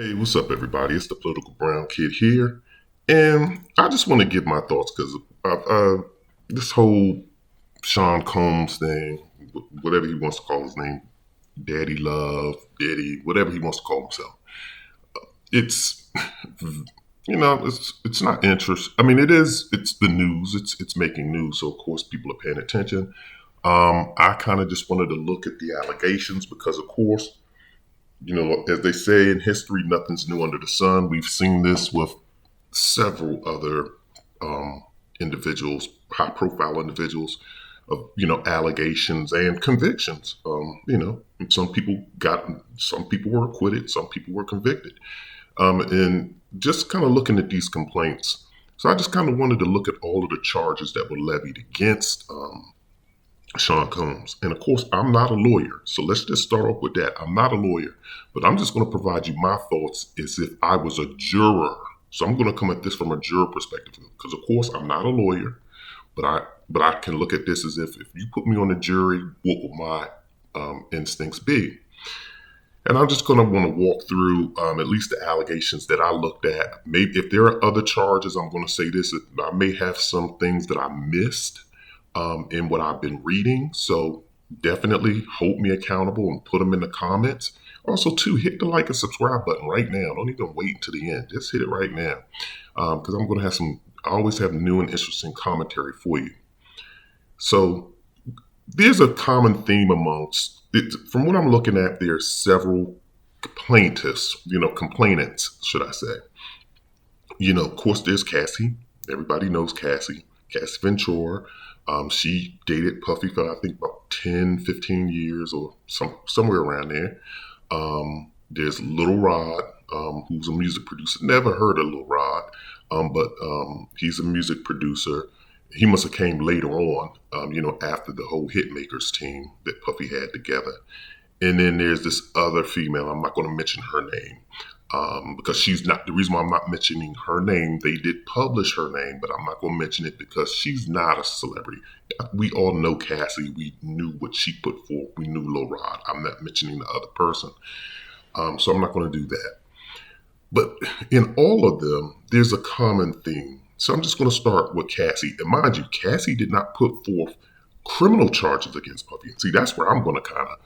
Hey, what's up, everybody? It's the Political Brown Kid here, and I just want to give my thoughts because this whole Sean Combs thing, whatever he wants to call his name, Daddy Love, Daddy, whatever he wants to call himself, it's it's not interest. I mean, it is. It's the news. It's making news, so of course people are paying attention. I kind of just wanted to look at the allegations because, of course, as they say in history, nothing's new under the sun. We've seen this with several other individuals, high profile individuals, of allegations and convictions. And some people were acquitted, some people were convicted, and just kind of looking at these complaints. So I just kind of wanted to look at all of the charges that were levied against Sean Combs. And of course, I'm not a lawyer. So let's just start off with that. I'm not a lawyer, but I'm just going to provide you my thoughts as if I was a juror. So I'm going to come at this from a juror perspective because, of course, I'm not a lawyer, but I can look at this as if you put me on the jury, what would my instincts be? And I'm just going to want to walk through at least the allegations that I looked at. Maybe if there are other charges, I'm going to say this. I may have some things that I missed in what I've been reading. So definitely hold me accountable and put them in the comments. Also, too, hit the like and subscribe button right now. Don't even wait until the end. Just hit it right now because I'm going to have I always have new and interesting commentary for you. So there's a common theme amongst it. From what I'm looking at, there's several plaintiffs, complainants, should I say. Of course, there's Cassie. Everybody knows Cassie Ventura. She dated Puffy for I think about 10, 15 years or somewhere around there. There's Little Rod, who's a music producer. Never heard of Little Rod, but he's a music producer. He must have came later on, after the whole Hitmakers team that Puffy had together. And then there's this other female. I'm not going to mention her name because she's not the reason why I'm not mentioning her name. They did publish her name, but I'm not going to mention it because she's not a celebrity. We all know Cassie. We knew what she put forth. We knew Lil Rod. I'm not mentioning the other person. So I'm not going to do that. But in all of them, there's a common theme. So I'm just going to start with Cassie. And mind you, Cassie did not put forth criminal charges against Puffy. See, that's where I'm going to kind of,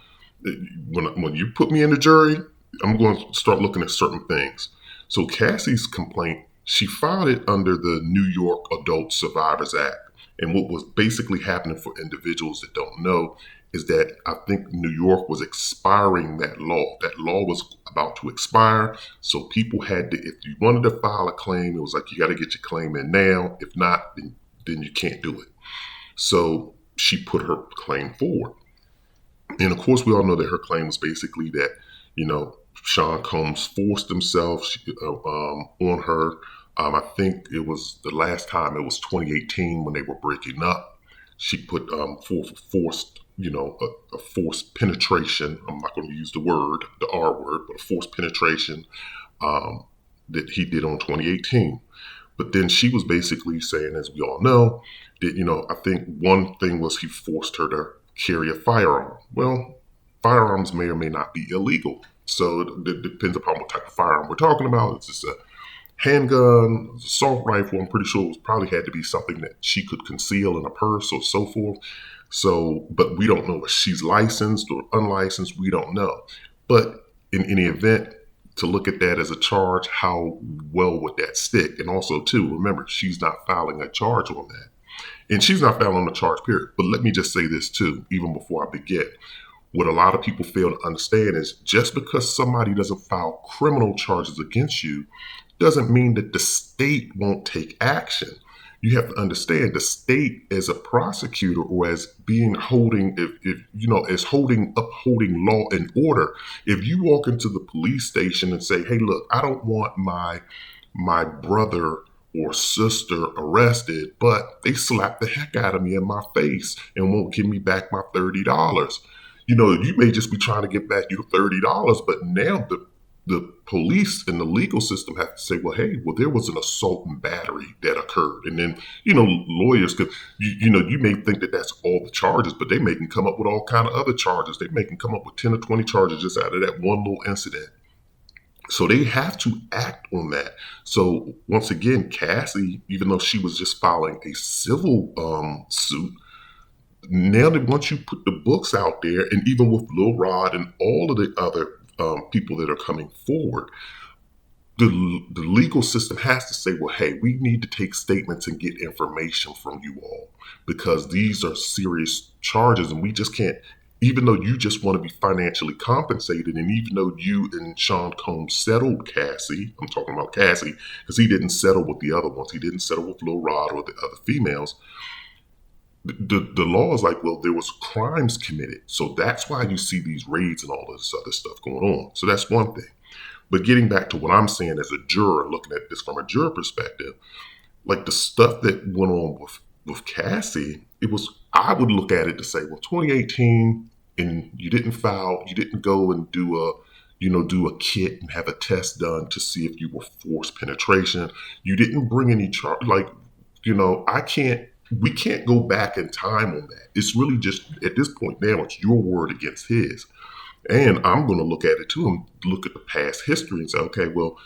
when you put me in the jury, I'm going to start looking at certain things. So Cassie's complaint, she filed it under the New York Adult Survivors Act. And what was basically happening for individuals that don't know is that I think New York was expiring that law. That law was about to expire. So people had to, if you wanted to file a claim, it was like you got to get your claim in now. If not, then you can't do it. So she put her claim forward. And of course, we all know that her claim was basically that, Sean Combs forced himself on her. I think it was the last time, it was 2018 when they were breaking up. She put forced, a forced penetration. I'm not going to use the R word, but a forced penetration that he did on 2018. But then she was basically saying, as we all know, that, I think one thing was he forced her to carry a firearm. Well, firearms may or may not be illegal. So it depends upon what type of firearm we're talking about. It's just a handgun, assault rifle. I'm pretty sure it probably had to be something that she could conceal in a purse or so forth. So, but we don't know if she's licensed or unlicensed. We don't know. But in any event, to look at that as a charge, how well would that stick? And also, too, remember, she's not filing a charge on that. And she's not filing a charge, period. But let me just say this, too, even before I begin. What a lot of people fail to understand is just because somebody doesn't file criminal charges against you doesn't mean that the state won't take action. You have to understand the state as a prosecutor or as being upholding law and order. If you walk into the police station and say, hey, look, I don't want my brother or sister arrested, but they slapped the heck out of me in my face and won't give me back my $30. You may just be trying to get back your $30, but now the police and the legal system have to say, well, hey, there was an assault and battery that occurred. And then, lawyers could, you may think that that's all the charges, but they may can come up with all kind of other charges. They may can come up with 10 or 20 charges just out of that one little incident. So they have to act on that. So once again, Cassie, even though she was just filing a civil suit, now that once you put the books out there, and even with Lil Rod and all of the other people that are coming forward, the legal system has to say, well, hey, we need to take statements and get information from you all because these are serious charges and we just can't, even though you just want to be financially compensated, and even though you and Sean Combs settled Cassie, I'm talking about Cassie, because he didn't settle with the other ones. He didn't settle with Lil Rod or the other females. The law is like, well, there was crimes committed. So that's why you see these raids and all this other stuff going on. So that's one thing. But getting back to what I'm saying as a juror, looking at this from a juror perspective, like the stuff that went on with Cassie, it was, I would look at it to say, well, 2018, and you didn't file, you didn't go and do a, do a kit and have a test done to see if you were forced penetration. You didn't bring any charge, like, I can't. We can't go back in time on that. It's really just at this point now, it's your word against his. And I'm going to look at it too and look at the past history and say, okay, well,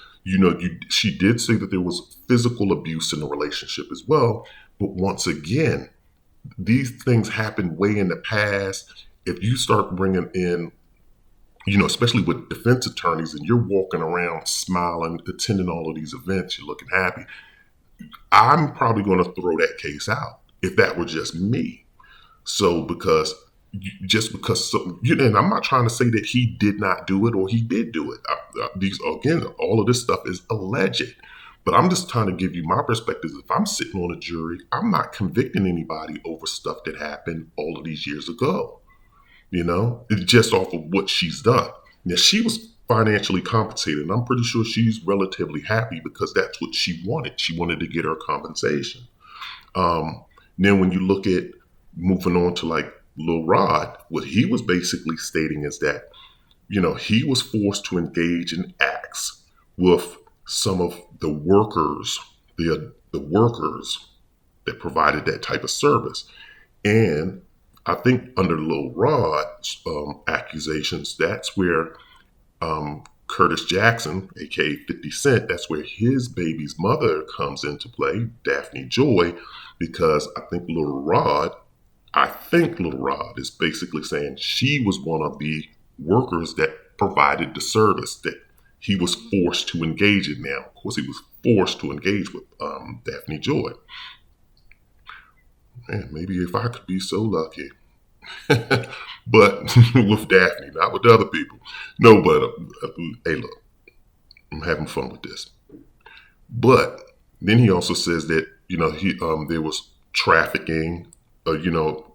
she did say that there was physical abuse in the relationship as well. But once again, these things happened way in the past. If you start bringing in, especially with defense attorneys and you're walking around smiling, attending all of these events, you're looking happy, I'm probably going to throw that case out if that were just me. So because just because and I'm not trying to say that he did not do it or he did do it. These again, all of this stuff is alleged, but I'm just trying to give you my perspective. If I'm sitting on a jury, I'm not convicting anybody over stuff that happened all of these years ago. It's just off of what she's done. Now she was financially compensated, and I'm pretty sure she's relatively happy because that's what she wanted. She wanted to get her compensation. Then when you look at moving on to like Lil Rod, what he was basically stating is that, he was forced to engage in acts with some of the workers, the workers that provided that type of service. And I think under Lil Rod's accusations, that's where Curtis Jackson, aka 50 Cent, that's where his baby's mother comes into play, Daphne Joy, because I think Little Rod is basically saying she was one of the workers that provided the service that he was forced to engage in. Now, of course, he was forced to engage with Daphne Joy. Man, maybe if I could be so lucky. But with Daphne, not with the other people. No, but hey, look, I'm having fun with this. But then he also says that there was trafficking,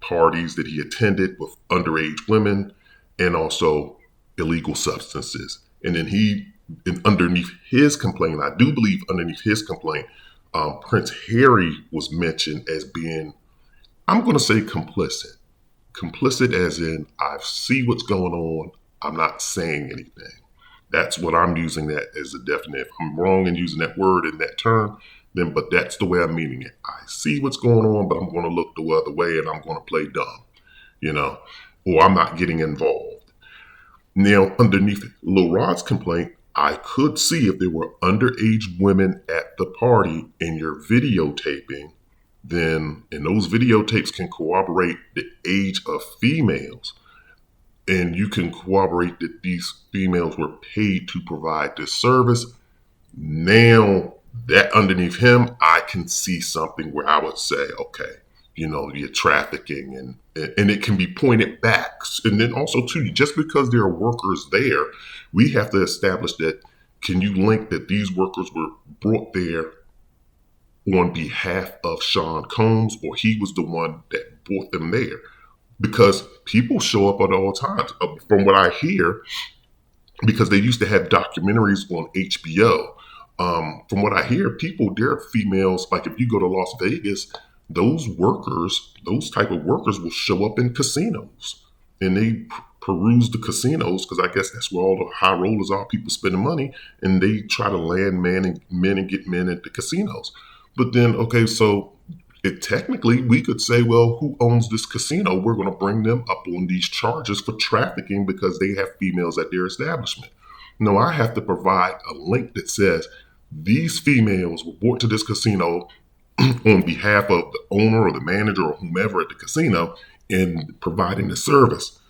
parties that he attended with underage women, and also illegal substances. And then and underneath his complaint, I do believe underneath his complaint, Prince Harry was mentioned as being, I'm going to say complicit. Complicit as in, I see what's going on. I'm not saying anything. That's what I'm using that as a definite. If I'm wrong in using that word in that term, but that's the way I'm meaning it. I see what's going on, but I'm going to look the other way and I'm going to play dumb, or I'm not getting involved. Now, underneath Lil Rod's complaint, I could see if there were underage women at the party and you're videotaping, and those videotapes can corroborate the age of females, and you can corroborate that these females were paid to provide this service. Now, that underneath him, I can see something where I would say, okay, you're trafficking, and it can be pointed back. And then also too, just because there are workers there, we have to establish that, can you link that these workers were brought there on behalf of Sean Combs, or he was the one that brought them there? Because people show up at all times. From what I hear, because they used to have documentaries on HBO. From what I hear, there are females, like if you go to Las Vegas, those type of workers will show up in casinos and they peruse the casinos, because I guess that's where all the high rollers are, people spending money, and they try to land men and get men at the casinos. But then, okay, so technically we could say, well, who owns this casino? We're going to bring them up on these charges for trafficking because they have females at their establishment. No, I have to provide a link that says these females were brought to this casino on behalf of the owner or the manager or whomever at the casino in providing the service.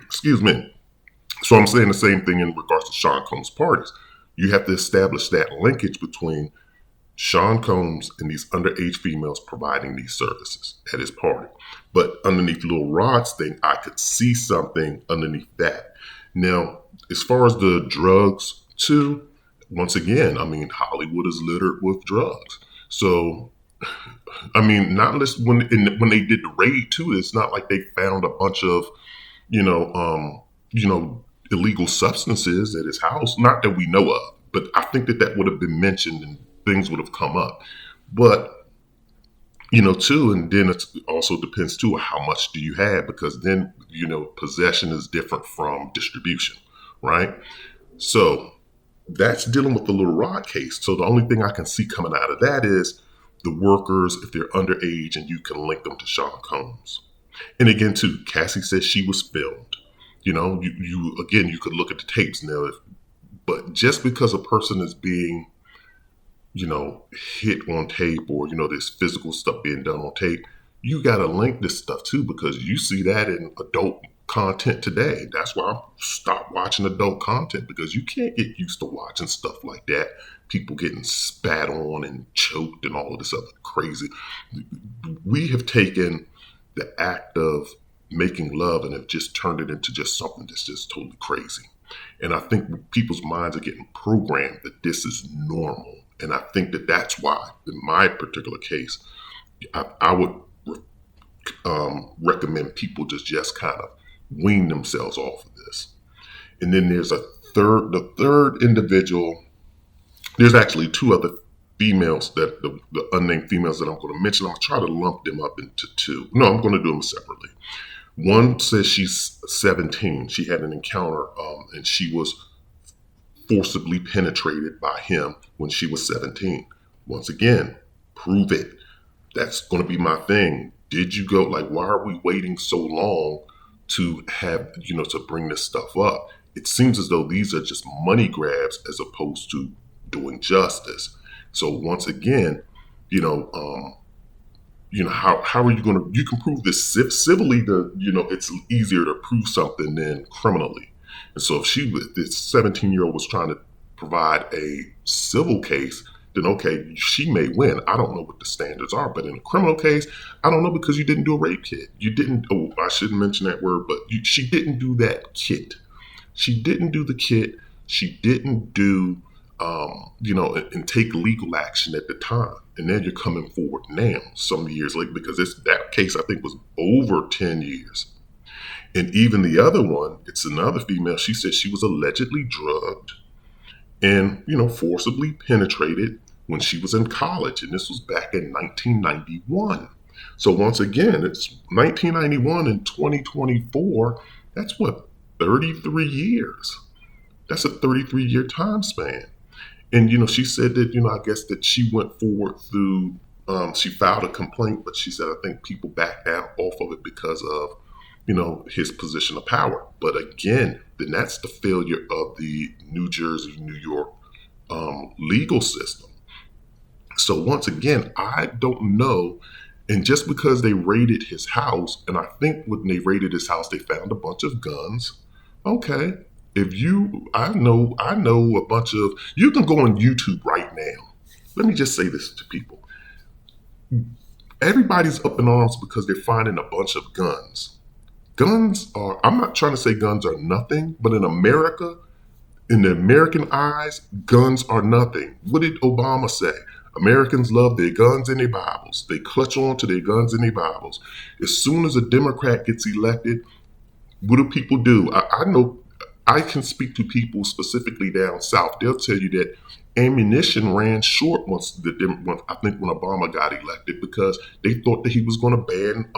Excuse me. So I'm saying the same thing in regards to Sean Combs' parties. You have to establish that linkage between Sean Combs and these underage females providing these services at his party. But underneath Lil Rod's thing, I could see something underneath that. Now, as far as the drugs, too, once again, I mean, Hollywood is littered with drugs. So, I mean, not less when they did the raid too. It's not like they found a bunch of you know, um, illegal substances at his house. Not that we know of, but I think that that would have been mentioned and things would have come up. But too, and then it also depends too how much do you have because then possession is different from distribution, right? So that's dealing with the Little Rod case. So the only thing I can see coming out of that is the workers if they're underage and you can link them to Sean Combs. And again, too, Cassie says she was filmed. You again, you could look at the tapes now, but just because a person is being, hit on tape or there's physical stuff being done on tape, you got to link this stuff too because you see that in adult content today. That's why I stopped watching adult content because you can't get used to watching stuff like that. People getting spat on and choked and all of this other crazy. We have taken the act of making love and have just turned it into just something that's just totally crazy. And I think people's minds are getting programmed that this is normal. And I think that that's why, in my particular case, I would recommend people just kind of wean themselves off of this. And then there's the third individual. There's actually two other females that the unnamed females that I'm going to mention. I'm going to try to lump them up into two. No, I'm going to do them separately. One says she's 17. She had an encounter and she was forcibly penetrated by him when she was 17. Once again, prove it. That's going to be my thing. Did you go, why are we waiting so long to have, to bring this stuff up? It seems as though these are just money grabs as opposed to doing justice. So once again, how are you going to? You can prove this civilly. It's easier to prove something than criminally. And so if this 17-year-old was trying to provide a civil case, then okay, she may win. I don't know what the standards are, but in a criminal case, I don't know because you didn't do a rape kit. You didn't. Oh, I shouldn't mention that word, but she didn't do that kit. She didn't do the kit. She didn't do. And take legal action at the time. And then you're coming forward now, some years later, because that case, I think, was over 10 years. And even the other one, it's another female. She said she was allegedly drugged and, forcibly penetrated when she was in college. And this was back in 1991. So once again, it's 1991 and 2024. That's what, 33 years. That's a 33-year time span. And, she said that, I guess that she went forward through, she filed a complaint, but she said, I think people backed out off of it because of, his position of power. But again, then that's the failure of the New Jersey, New York legal system. So once again, I don't know. And just because they raided his house, and I think when they raided his house, they found a bunch of guns. Okay. I know a bunch of, you can go on YouTube right now. Let me just say this to people. Everybody's up in arms because they're finding a bunch of guns. I'm not trying to say guns are nothing, but in America, in the American eyes, guns are nothing. What did Obama say? Americans love their guns and their Bibles. They clutch on to their guns and their Bibles. As soon as a Democrat gets elected, what do people do? I know I can speak to people specifically down south. They'll tell you that ammunition ran short I think when Obama got elected because they thought that he was going to ban,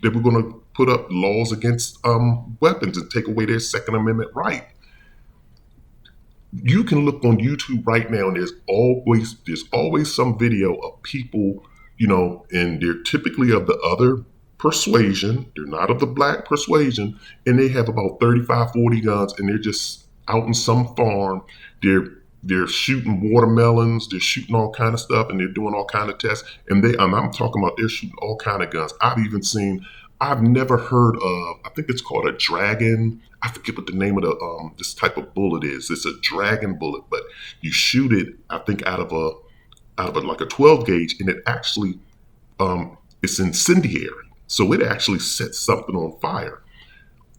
they were going to put up laws against weapons and take away their Second Amendment right. You can look on YouTube right now, and there's always some video of people, and they're typically of the other persuasion. They're not of the black persuasion, and they have about 35, 40 guns, and they're just out in some farm. They're shooting watermelons. They're shooting all kind of stuff, and they're doing all kind of tests. And I'm talking about they're shooting all kind of guns. I've even seen. I've never heard of. I think it's called a dragon. I forget what the name of the this type of bullet is. It's a dragon bullet, but you shoot it. I think out of like a 12 gauge, and it actually it's incendiary. So it actually sets something on fire.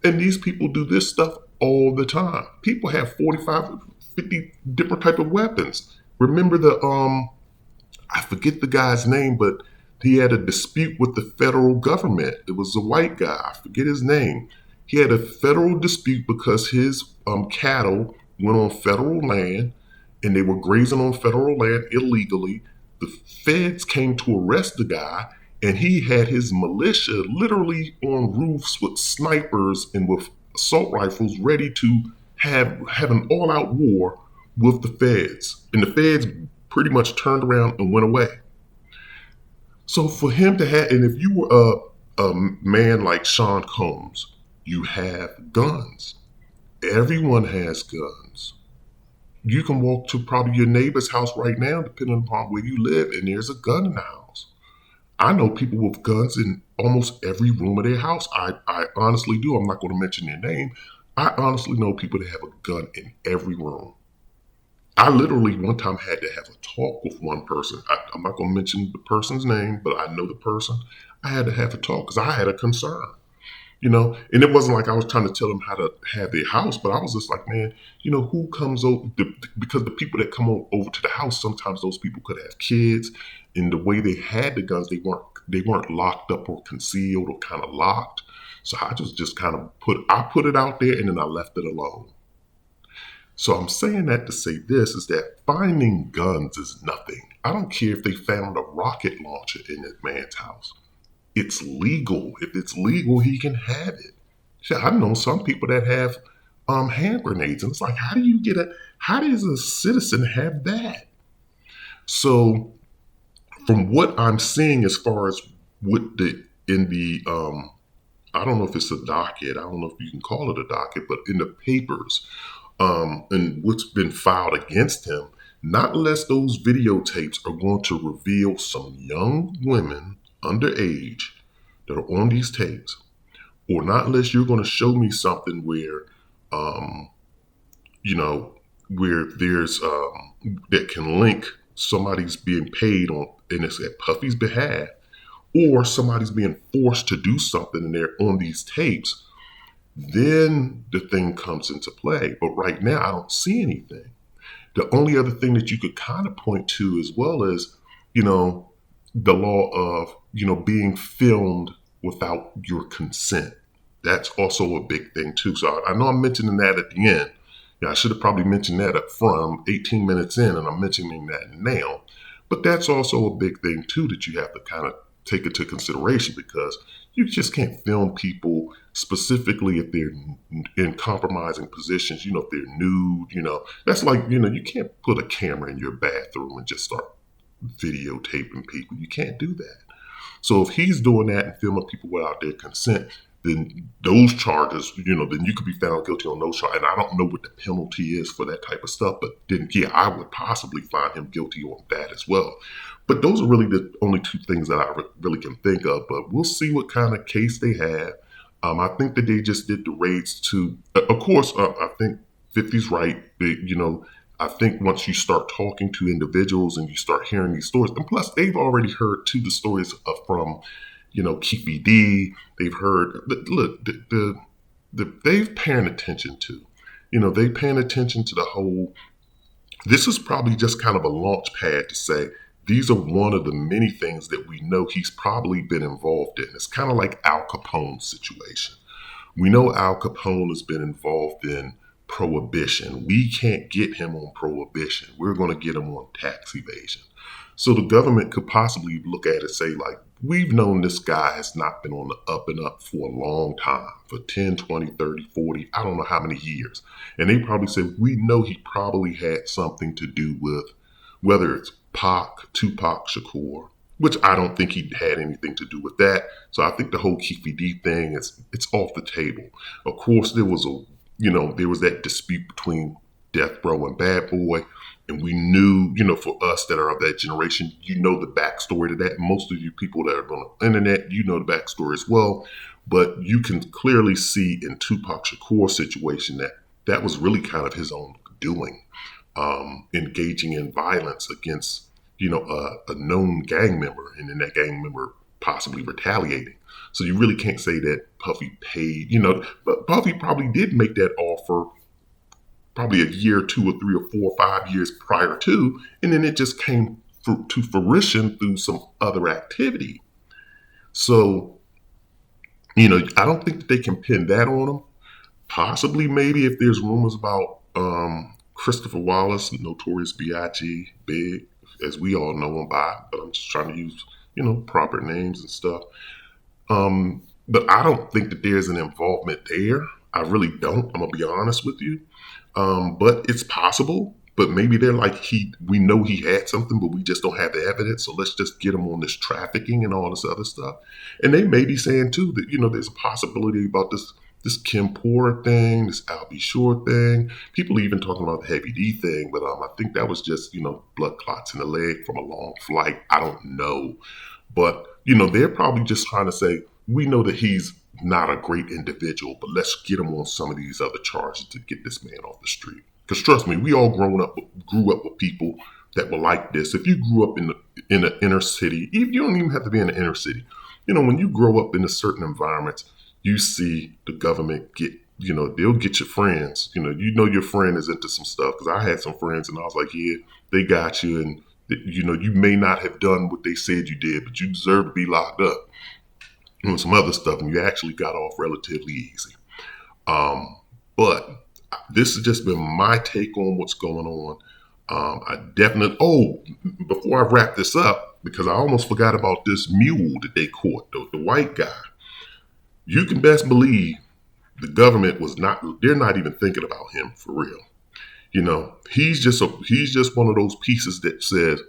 And these people do this stuff all the time. People have 45, 50 different type of weapons. Remember I forget the guy's name, but he had a dispute with the federal government. It was a white guy. I forget his name. He had a federal dispute because his cattle went on federal land and they were grazing on federal land illegally. The feds came to arrest the guy, and he had his militia literally on roofs with snipers and with assault rifles ready to have an all-out war with the feds. And the feds pretty much turned around and went away. So for him to have, and if you were a man like Sean Combs, you have guns. Everyone has guns. You can walk to probably your neighbor's house right now, depending upon where you live, and there's a gun in the house. I know people with guns in almost every room of their house. I honestly do. I'm not going to mention their name. I honestly know people that have a gun in every room. I literally one time had to have a talk with one person. I'm not going to mention the person's name, but I know the person. I had to have a talk because I had a concern. And it wasn't like I was trying to tell them how to have their house, but I was just like, man, who comes over, because the people that come over to the house, sometimes those people could have kids, and the way they had the guns, they weren't locked up or concealed or kind of locked. So I just kind of put it out there, and then I left it alone. So I'm saying that to say this is that finding guns is nothing. I don't care if they found a rocket launcher in that man's house. It's legal. If it's legal, he can have it. Yeah, I know some people that have hand grenades, and it's like, how does a citizen have that? So, from what I'm seeing, as far as I don't know if it's a docket. I don't know if you can call it a docket, but in the papers, and what's been filed against him, not unless those videotapes are going to reveal some young women underage that are on these tapes, or not unless you're going to show me something where, where there's that can link somebody's being paid on, and it's at Puffy's behalf, or somebody's being forced to do something and they're on these tapes, then the thing comes into play. But right now, I don't see anything. The only other thing that you could kind of point to as well is, the law of, being filmed without your consent. That's also a big thing too. So I know I'm mentioning that at the end. Yeah, I should have probably mentioned that up front. I'm 18 minutes in and I'm mentioning that now. But that's also a big thing too that you have to kind of take into consideration, because you just can't film people, specifically if they're in compromising positions, if they're nude, that's like, you can't put a camera in your bathroom and just start videotaping people. You can't do that. So if he's doing that and filming people without their consent, then those charges, then you could be found guilty on those charges. And I don't know what the penalty is for that type of stuff, but then, yeah, I would possibly find him guilty on that as well. But those are really the only two things that I really can think of. But we'll see what kind of case they have. I think that they just did the raids to, of course, I think 50's right. I think once you start talking to individuals and you start hearing these stories, and plus they've already heard too the stories from, Keefe D. They've heard, look, they've paying attention to, they paying attention to the whole. This is probably just kind of a launch pad to say these are one of the many things that we know he's probably been involved in. It's kind of like Al Capone's situation. We know Al Capone has been involved in prohibition. We can't get him on prohibition. We're going to get him on tax evasion. So the government could possibly look at it and say, like, we've known this guy has not been on the up and up for a long time, for 10, 20, 30, 40, I don't know how many years. And they probably say, we know he probably had something to do with, whether it's Pac, Tupac Shakur, which I don't think he had anything to do with that. So I think the whole Keefe D thing, it's off the table. Of course, there was there was that dispute between Death Row and Bad Boy. And we knew, for us that are of that generation, the backstory to that. Most of you people that are on the internet, the backstory as well. But you can clearly see in Tupac Shakur's situation that that was really kind of his own doing, engaging in violence against, a known gang member, and then that gang member possibly retaliating. So you really can't say that Puffy paid, but Puffy probably did make that offer probably a year, 2 or 3 or 4 or 5 years prior to, and then it just came to fruition through some other activity. So, I don't think that they can pin that on him. Possibly, maybe if there's rumors about Christopher Wallace, Notorious B.I.G., Big, as we all know him by, but I'm just trying to use, proper names and stuff. But I don't think that there's an involvement there. I really don't. I'm gonna be honest with you. But it's possible. But maybe they're like, we know he had something, but we just don't have the evidence. So let's just get him on this trafficking and all this other stuff. And they may be saying too that, there's a possibility about this Kim Porter thing, this Al B. Shore thing. People even talking about the Heavy D thing, but I think that was just, blood clots in the leg from a long flight. I don't know. But, they're probably just trying to say, we know that he's not a great individual, but let's get him on some of these other charges to get this man off the street. Because trust me, we all grew up with people that were like this. If you grew up in the inner city, you don't even have to be in the inner city. When you grow up in a certain environments, you see the government get, they'll get your friends. Your friend is into some stuff. Because I had some friends and I was like, yeah, they got you. And, you may not have done what they said you did, but you deserve to be locked up. And some other stuff, and you actually got off relatively easy. But this has just been my take on what's going on. Before I wrap this up, because I almost forgot about this mule that they caught, the white guy. You can best believe the government they're not even thinking about him for real. He's just one of those pieces that says,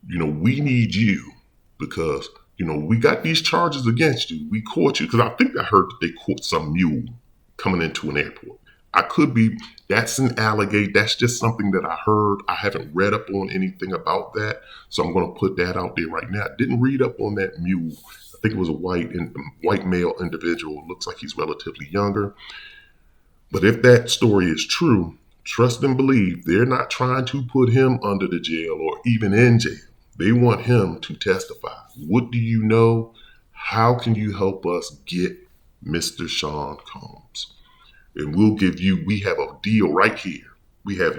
we need you because, we got these charges against you. We caught you. Because I think I heard that they caught some mule coming into an airport. I could be, that's an allegation. That's just something that I heard. I haven't read up on anything about that. So I'm going to put that out there right now. I didn't read up on that mule. I think it was a white male individual. Looks like he's relatively younger. But if that story is true, trust and believe they're not trying to put him under the jail or even in jail. They want him to testify. What do you know? How can you help us get Mr. Sean Combs? And we have a deal right here. We have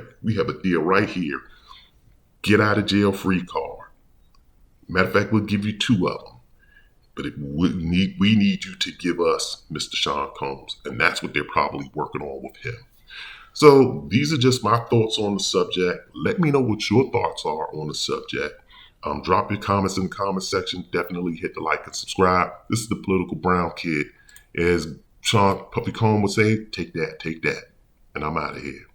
a deal right here. Get out of jail free card. Matter of fact, we'll give you 2 of them. But we need you to give us Mr. Sean Combs. And that's what they're probably working on with him. So these are just my thoughts on the subject. Let me know what your thoughts are on the subject. Drop your comments in the comment section. Definitely hit the like and subscribe. This is the Political Brown Kid. As Sean Puffy Combs would say, take that. And I'm out of here.